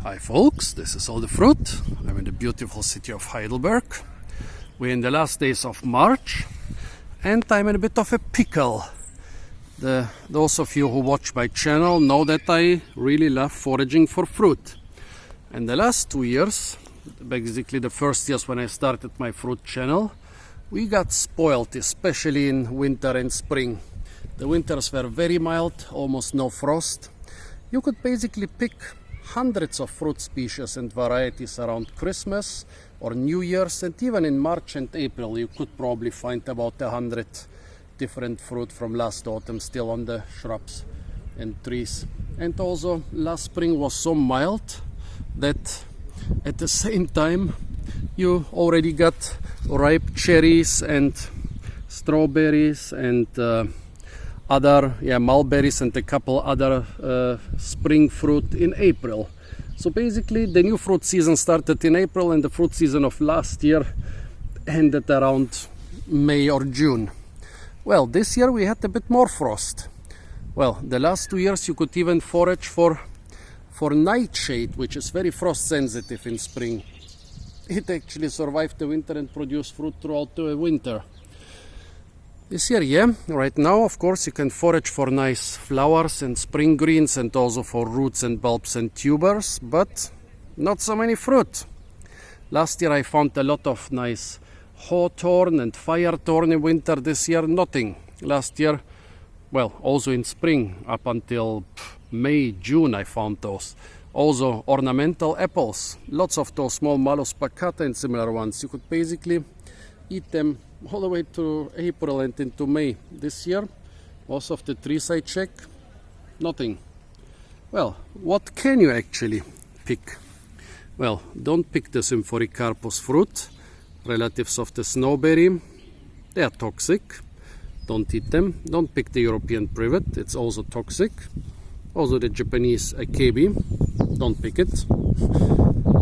Hi folks, this is all the fruit. I'm in the beautiful city of Heidelberg. We're in the last days of March and I'm in a bit of a pickle. Those of you who watch my channel know that I really love foraging for fruit. And the last 2 years, basically the first years when I started my fruit channel, we got spoiled, especially in winter and spring. The winters were very mild, almost no frost. You could basically pick hundreds of fruit species and varieties around Christmas or New Year's, and even in March and April you could probably find about 100 different fruit from last autumn still on the shrubs and trees. And also last spring was so mild that at the same time you already got ripe cherries and strawberries and other mulberries and a couple other spring fruit in April. So basically the new fruit season started in April and the fruit season of last year ended around May or June. Well, this year we had a bit more frost. Well, the last 2 years you could even forage for nightshade, which is very frost sensitive in spring. It actually survived the winter and produced fruit throughout the winter. This year, right now, of course, you can forage for nice flowers and spring greens and also for roots and bulbs and tubers, but not so many fruit. Last year I found a lot of nice hawthorn and firethorn in winter. This year, nothing. Last year, well, also in spring, up until May, June, I found those. Also ornamental apples, lots of those small Malus baccata and similar ones. You could basically eat them all the way to April and into May. This year, most of the trees I check, nothing. Well, what can you actually pick? Well, don't pick the Symphoricarpus fruit, relatives of the snowberry. They are toxic. Don't eat them. Don't pick the European privet, it's also toxic. Also the Japanese akebi, don't pick it.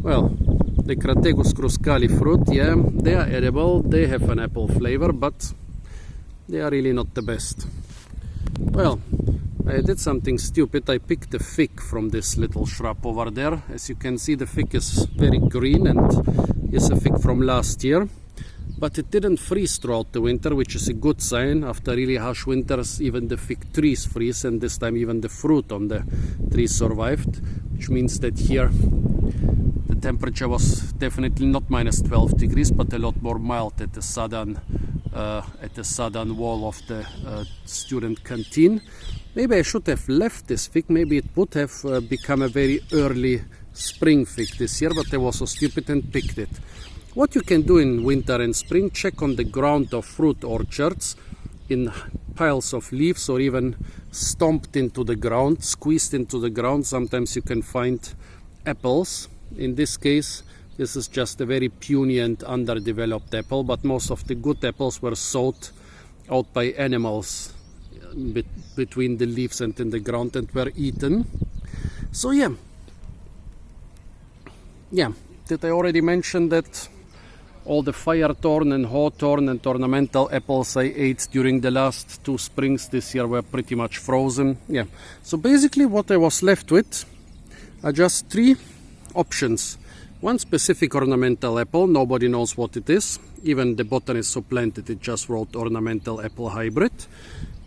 Well, the Crategus cruscali fruit, they are edible, they have an apple flavor, but they are really not the best. Well, I did something stupid. I picked the fig from this little shrub over there. As you can see, the fig is very green and is a fig from last year. But it didn't freeze throughout the winter, which is a good sign. After really harsh winters, even the fig trees freeze, and this time even the fruit on the trees survived, which means that here the temperature was definitely not minus 12 degrees, but a lot more mild at the southern wall of the student canteen. Maybe I should have left this fig. Maybe it would have become a very early spring fig this year, but I was so stupid and picked it. What you can do in winter and spring, check on the ground of fruit orchards in piles of leaves or even stomped into the ground, squeezed into the ground. Sometimes you can find apples. In this case, this is just a very puny and underdeveloped apple, but most of the good apples were sought out by animals between the leaves and in the ground and were eaten. So did I already mention that all the firethorn and hawthorn and ornamental apples I ate during the last 2 springs this year were pretty much frozen? So basically what I was left with are just 3 options. One specific ornamental apple, nobody knows what it is. Even the botanist who planted it just wrote ornamental apple hybrid.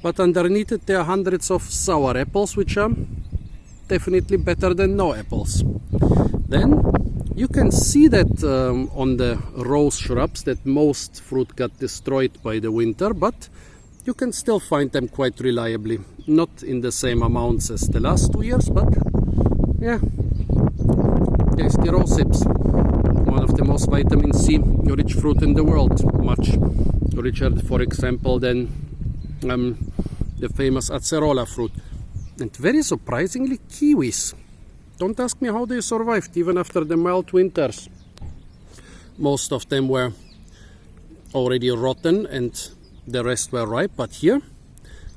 But underneath it there are hundreds of sour apples, which are definitely better than no apples. Then you can see that on the rose shrubs that most fruit got destroyed by the winter, but you can still find them quite reliably. Not in the same amounts as the last 2 years, but tasty rose hips. One of the most vitamin C rich fruit in the world. Much richer, for example, than the famous acerola fruit. And very surprisingly, kiwis. Don't ask me how they survived even after the mild winters. Most of them were already rotten and the rest were ripe, but here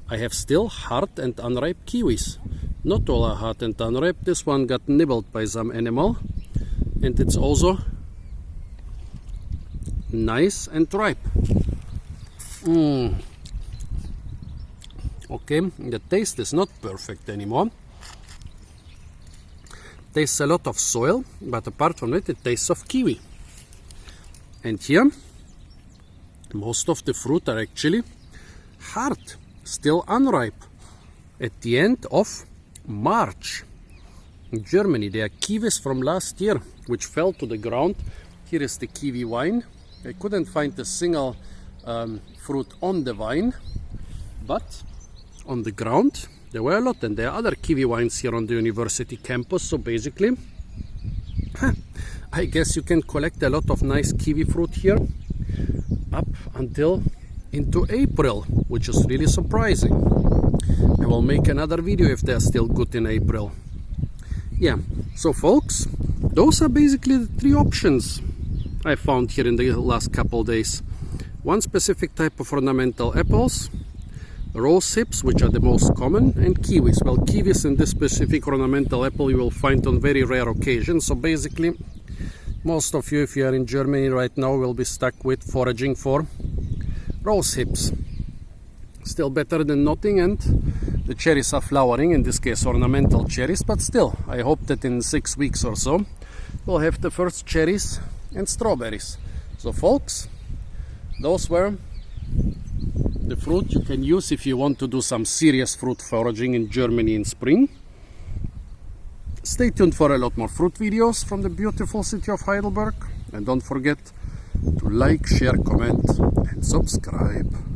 I have still hard and unripe kiwis. Not all are hard and unripe. This one got nibbled by some animal and it's also nice and ripe. Okay, the taste is not perfect anymore. tastes a lot of soil, but apart from it, it tastes of kiwi. And here, most of the fruit are actually hard, still unripe. At the end of March, in Germany, there are kiwis from last year, which fell to the ground. Here is the kiwi vine. I couldn't find a single fruit on the vine, but on the ground there were a lot, and there are other kiwi vines here on the university campus. So basically, I guess you can collect a lot of nice kiwi fruit here up until into April, which is really surprising. I will make another video if they're still good in April. Yeah, so folks, those are basically the three options I found here in the last couple days. One specific type of ornamental apples, rose hips, which are the most common, and kiwis. Well, kiwis and this specific ornamental apple you will find on very rare occasions. So basically, most of you, if you are in Germany right now, will be stuck with foraging for rose hips. Still better than nothing, and the cherries are flowering, in this case ornamental cherries, but still, I hope that in 6 weeks or so, we'll have the first cherries and strawberries. So folks, those were the fruit you can use if you want to do some serious fruit foraging in Germany in spring. Stay tuned for a lot more fruit videos from the beautiful city of Heidelberg, and don't forget to like, share, comment and subscribe.